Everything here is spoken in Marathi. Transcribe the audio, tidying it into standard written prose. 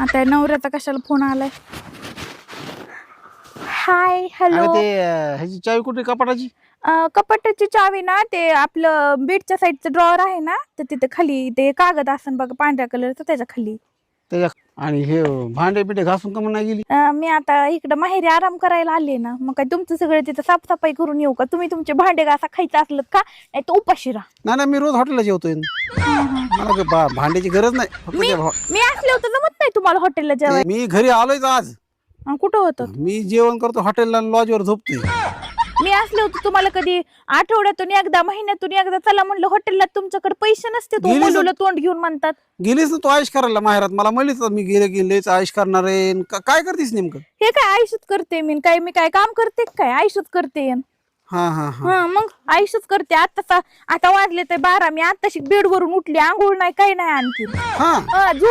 आता नवऱ्याचा कशाला फोन आलाय? Hi hello. ते ह्याची चावी कुठे कपाटाची? कपाटाची चावी ना ते आपलं बेडच्या साईडचं ड्रॉवर आहे ना, तर तिथे खाली ते कागद असन बघा पांढऱ्या कलरचं, त्याच्या खाली. त्याच्या आणि हे भांडे बिंडे घासून का म्हणून नाही गेली? मी आता इकडं माहेरी आराम करायला आले ना, मग काय तुमचं सगळं तिथं साफसफाई करून येऊ का? तुम्ही तुमचे भांडे घासा खायचं असलं का, नाही तर उपाशी राहा. नाही मी रोज हॉटेलला जेवतोय. मला भांड्याची गरज नाही. फक्त मी असले होतं जमत नाही तुम्हाला हॉटेलला जेवायला. मी घरी आलोयच आज. कुठं होतं? मी जेवण करतो हॉटेलला, लॉजवर झोपतोय. मी असले होते तुम्हाला कधी आठवड्यातून एकदा महिन्यातून एकदा चला म्हणलं हॉटेलला, तुमच्याकडे पैसे नसते, तो मुलीला तोंड घेऊन म्हणतात. गेलीस ना तू आयुष करायला माहेरात? मला म्हणलीस मी गेलेच आयुष करणार आहे. काय करतेस नेमकं? हे काय आयुष्यात करते मी काय काम करते काय? आयुष्यात करते. हा हा हा मग आयुष्यात करते. आता वाजले ते 12, मी आताशी बेड वरून उठली, आंघोळ नाही काही नाही आणखी. हा झोप